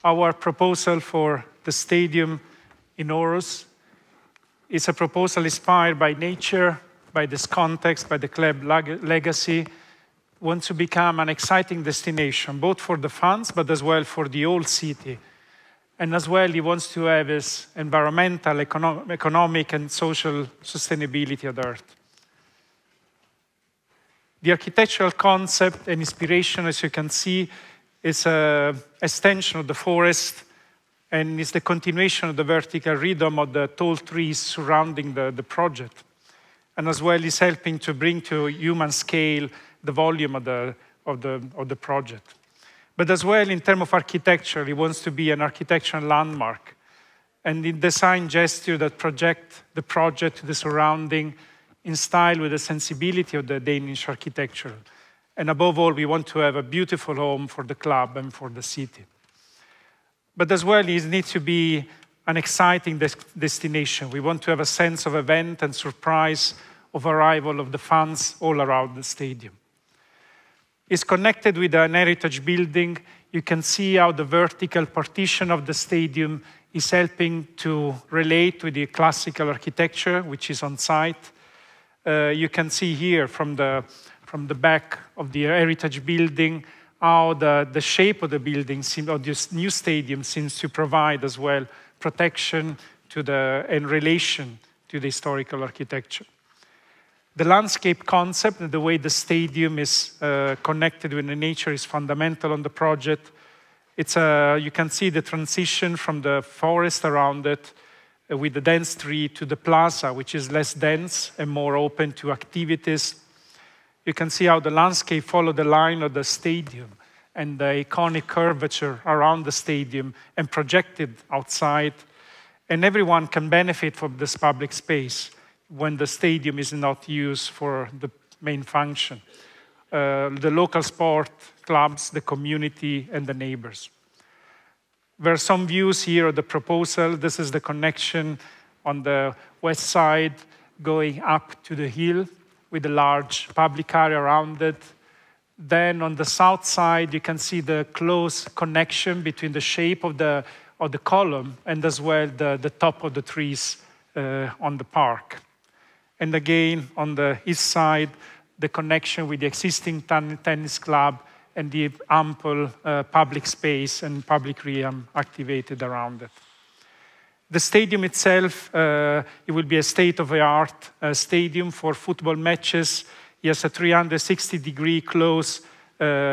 our proposal for the stadium in Aarhus is a proposal inspired by nature, by this context, by the club legacy. Want to become an exciting destination, both for the fans, but as well for the whole city. And as well, he wants to have his environmental, economic, and social sustainability at heart. The architectural concept and inspiration, as you can see, is an extension of the forest and is the continuation of the vertical rhythm of the tall trees surrounding the project. And as well, is helping to bring to human scale the volume of the project. But as well, in terms of architecture, it wants to be an architectural landmark and the design gesture that project the project to the surrounding in style with the sensibility of the Danish architecture. And above all, we want to have a beautiful home for the club and for the city. But as well, it needs to be an exciting destination. We want to have a sense of event and surprise of arrival of the fans all around the stadium. It's connected with an heritage building. You can see how the vertical partition of the stadium is helping to relate with the classical architecture, which is on site. You can see here from the back of the heritage building how the shape of the building, of this new stadium, seems to provide as well protection to and relation to the historical architecture. The landscape concept and the way the stadium is connected with the nature is fundamental on the project. You can see the transition from the forest around it with the dense tree to the plaza, which is less dense and more open to activities. You can see how the landscape follows the line of the stadium and the iconic curvature around the stadium and projected outside. And everyone can benefit from this public space when the stadium is not used for the main function. The local sport clubs, the community, and the neighbors. There are some views here of the proposal. This is the connection on the west side going up to the hill with a large public area around it. Then on the south side, you can see the close connection between the shape of the column and as well the top of the trees on the park. And again, on the east side, the connection with the existing tennis club and the ample public space and public realm activated around it. The stadium itself, it will be a state-of-the-art stadium for football matches. It has a 360-degree close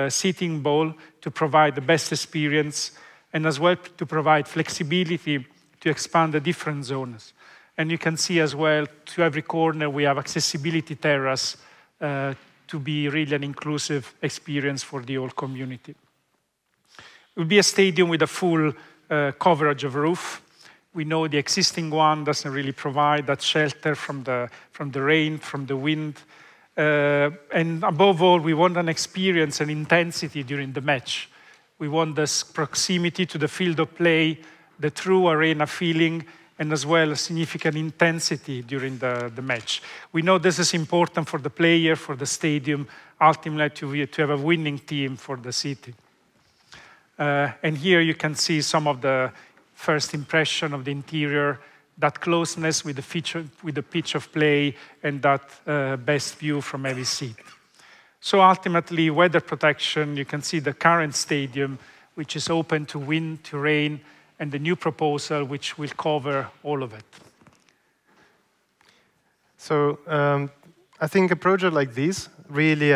seating bowl to provide the best experience and as well to provide flexibility to expand the different zones. And you can see as well, to every corner, we have accessibility terrace to be really an inclusive experience for the whole community. It will be a stadium with a full coverage of roof. We know the existing one doesn't really provide that shelter from the rain, from the wind. And above all, we want an experience and intensity during the match. We want this proximity to the field of play, the true arena feeling, and as well a significant intensity during the match. We know this is important for the player, for the stadium, ultimately to have a winning team for the city. And here you can see some of the first impression of the interior, that closeness with the pitch of play, and that best view from every seat. So ultimately, weather protection, you can see the current stadium, which is open to wind, to rain, and the new proposal, which will cover all of it. So I think a project like this really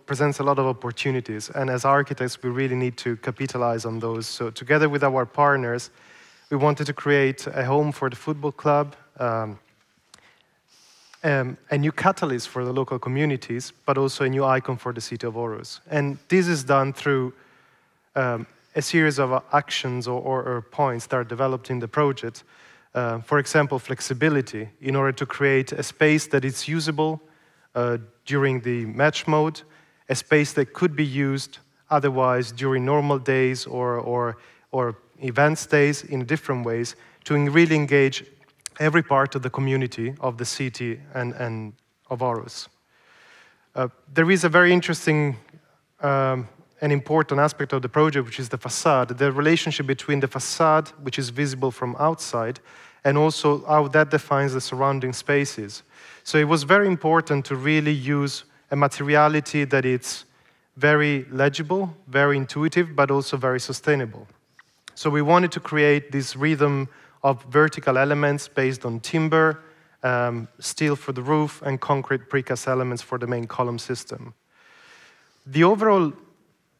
presents a lot of opportunities. And as architects, we really need to capitalize on those. So together with our partners, we wanted to create a home for the football club, a new catalyst for the local communities, but also a new icon for the city of Aarhus. And this is done through a series of actions or points that are developed in the project. For example, flexibility, in order to create a space that is usable during the match mode, a space that could be used otherwise during normal days or events days in different ways, to really engage every part of the community of the city and of Aarhus. There is a very interesting an important aspect of the project, which is the facade, the relationship between the facade, which is visible from outside, and also how that defines the surrounding spaces. So it was very important to really use a materiality that it's very legible, very intuitive, but also very sustainable. So we wanted to create this rhythm of vertical elements based on timber, steel for the roof, and concrete precast elements for the main column system. The overall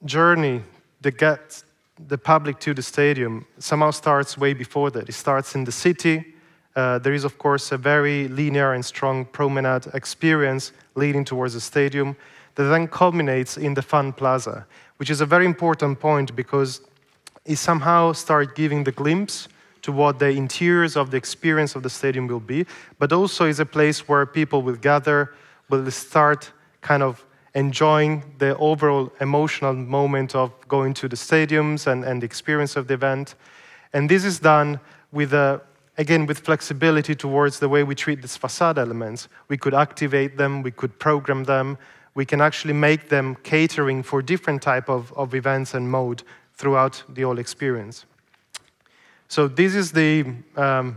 journey that gets the public to the stadium somehow starts way before that. It starts in the city. There is, of course, a very linear and strong promenade experience leading towards the stadium that then culminates in the Fun Plaza, which is a very important point because it somehow starts giving the glimpse to what the interiors of the experience of the stadium will be, but also is a place where people will gather, will start kind of enjoying the overall emotional moment of going to the stadiums and the experience of the event. And this is done with, again, with flexibility towards the way we treat these facade elements. We could activate them, we could program them, we can actually make them catering for different type of events and mode throughout the whole experience. So this is the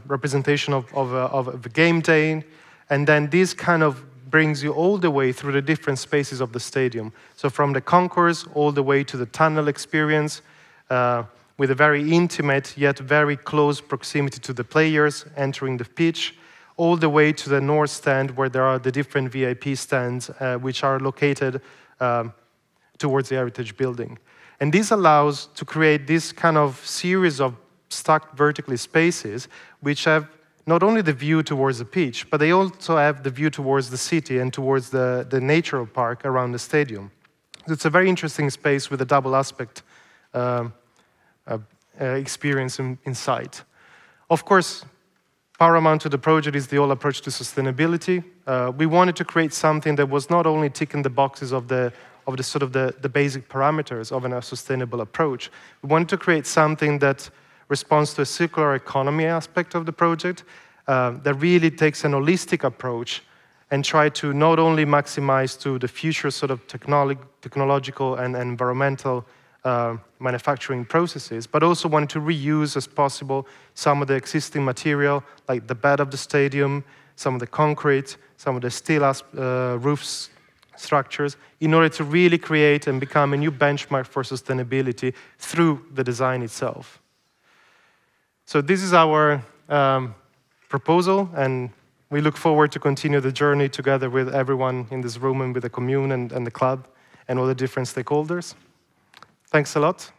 representation of a game day, and then this kind of brings you all the way through the different spaces of the stadium. So from the concourse all the way to the tunnel experience, with a very intimate yet very close proximity to the players entering the pitch, all the way to the north stand where there are the different VIP stands which are located towards the Heritage Building. And this allows to create this kind of series of stacked vertically spaces which have not only the view towards the pitch, but they also have the view towards the city and towards the natural park around the stadium. So it's a very interesting space with a double aspect experience inside. Of course, paramount to the project is the whole approach to sustainability. We wanted to create something that was not only ticking the boxes of the basic parameters of a sustainable approach. We wanted to create something that responds to a circular economy aspect of the project that really takes an holistic approach and try to not only maximize to the future sort of technological and environmental manufacturing processes, but also wanted to reuse as possible some of the existing material, like the bed of the stadium, some of the concrete, some of the steel roofs structures, in order to really create and become a new benchmark for sustainability through the design itself. So this is our proposal, and we look forward to continue the journey together with everyone in this room and with the commune and the club and all the different stakeholders. Thanks a lot.